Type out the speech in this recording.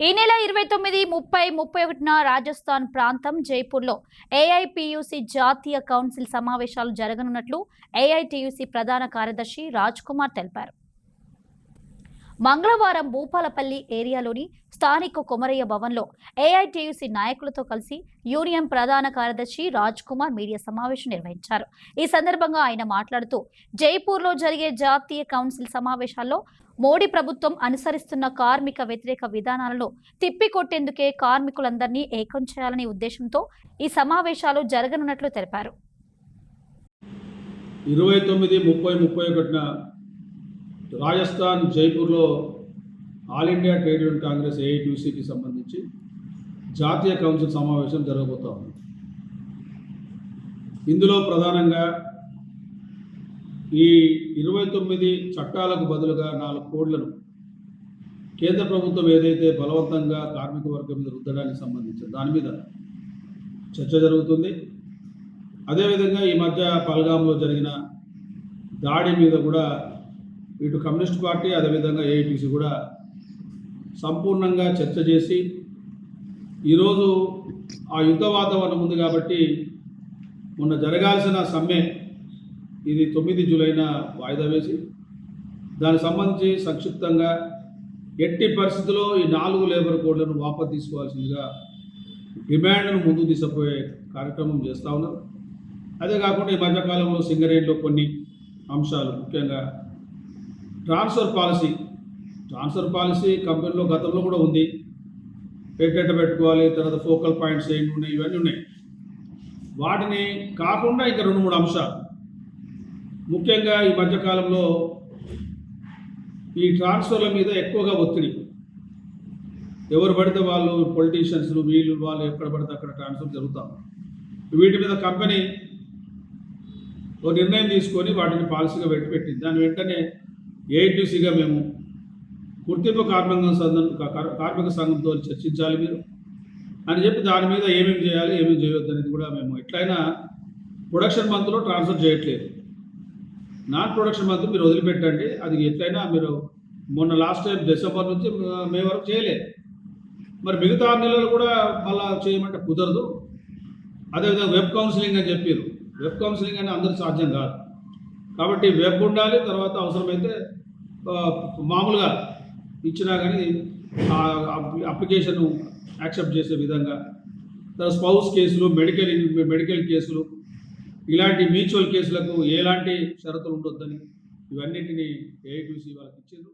ఈ నెల 29, 30, 31న రాజస్థాన్ ప్రాంతం జైపూర్లో ఏఐపియుసి జాతీయ కౌన్సిల్ సమావేశాలు జరగనున్నట్లు ఏఐటియుసి ప్రధాన కార్యదర్శి రాజ్ కుమార్ తెలిపారు. మంగళవారం భూపాలపల్లి ఏరియాలోని స్థానిక కొమరయ్య భవన్లో ఏఐటియుసి నాయకులతో కలిసి యూనియన్ ప్రధాన కార్యదర్శి రాజ్ కుమార్ మీడియా సమావేశం నిర్వహించారు. ఈ సందర్భంగా ఆయన మాట్లాడుతూ జైపూర్లో జరిగే జాతీయ కౌన్సిల్ సమావేశాల్లో మోడీ ప్రభుత్వం అనుసరిస్తున్న కార్మిక వ్యతిరేక విధానాలను తిప్పికొట్టేందుకే కార్మికులందరినీ ఏకం చేయాలనే ఉద్దేశంతో ఈ సమావేశాలు జరగనున్నట్లు తెలిపారు. 29, 30, 31న రాజస్థాన్ జైపూర్లో all India trade union congress ఏఐటియుసికి సంబంధించి జాతీయ కౌన్సిల్ సమావేశం జరగబోతా ఉంది. ఇందులో ప్రధానంగా ఈ 29 చట్టాలకు బదులుగా 4 కోడ్లను కేంద్ర ప్రభుత్వం ఏదైతే బలవంతంగా కార్మిక వర్గం మీద రుద్దడానికి సంబంధించి దాని మీద చర్చ జరుగుతుంది. అదేవిధంగా ఈ మధ్య పల్గాంలో జరిగిన దాడి మీద కూడా ఇటు కమ్యూనిస్ట్ పార్టీ అదేవిధంగా ఏఐటిసి కూడా సంపూర్ణంగా చర్చ చేసి ఈరోజు ఆ యుద్ధ వాతావరణం ఉంది కాబట్టి మొన్న జరగాల్సిన సమ్మె ఇది 9 జూలైన వాయిదా వేసి దానికి సంబంధించి సంక్షిప్తంగా ఎట్టి పరిస్థితుల్లో ఈ 4 లేబర్ కోడ్లను వాపసు తీసుకోవాల్సిందిగా డిమాండ్ను ముందుకు తీసుకుపోయే కార్యక్రమం చేస్తూ ఉన్నారు. అదే కాకుండా ఈ మధ్యకాలంలో సింగరేణిలో కొన్ని అంశాలు ముఖ్యంగా ట్రాన్స్ఫర్ పాలసీ కంపెనీలో గతంలో కూడా ఉంది. ఎట్ట పెట్టుకోవాలి, తర్వాత ఫోకల్ పాయింట్స్ ఏంటి ఉన్నాయి, ఇవన్నీ ఉన్నాయి. వాటిని కాకుండా ఇంకా 2-3 అంశాలు ముఖ్యంగా ఈ మధ్యకాలంలో ఈ ట్రాన్స్ఫర్ల మీద ఎక్కువగా ఒత్తిడి, ఎవరు పడితే వాళ్ళు పొలిటీషియన్స్లు వాళ్ళు ఎక్కడ పడితే అక్కడ ట్రాన్స్ఫర్ జరుగుతాం. వీటి మీద కంపెనీ ఒక నిర్ణయం తీసుకొని వాటిని పాలసీగా పెట్టింది. దాని వెంటనే ఏఐటిసిగా మేము గుర్తింపు కార్మిక సంఘంతో చర్చించాలి మీరు అని చెప్పి దాని మీద ఏమేమి చేయాలి ఏమేమి చేయొద్దు అనేది కూడా మేము ఎట్లయినా ప్రొడక్షన్ మంత్లో ట్రాన్స్ఫర్ చేయట్లేదు. నాన్ ప్రొడక్షన్ మంత్ మీరు వదిలిపెట్టండి, అది ఎట్లయినా మీరు మొన్న లాస్ట్ టైం డిసెంబర్ నుంచి మే వరకు చేయలేదు. మరి మిగతా 6 నెలలు కూడా మళ్ళీ చేయమంటే కుదరదు. అదేవిధంగా వెబ్ కౌన్సిలింగ్ అని చెప్పారు. వెబ్ కౌన్సిలింగ్ అని అందరూ సాధ్యం కాదు కాబట్టి వెబ్ ఉండాలి. తర్వాత అవసరమైతే మామూలుగా ఇచ్చినా కానీ అప్లికేషన్ యాక్సెప్ట్ చేసే విధంగా స్పౌస్ కేసులు, మెడికల్ కేసులు, ఇలాంటి మ్యూచువల్ కేసులకు ఎలాంటి షరతులు ఉండొద్దని ఇవన్నింటినీ ఏఐటియుసి వాళ్ళకి ఇచ్చారు.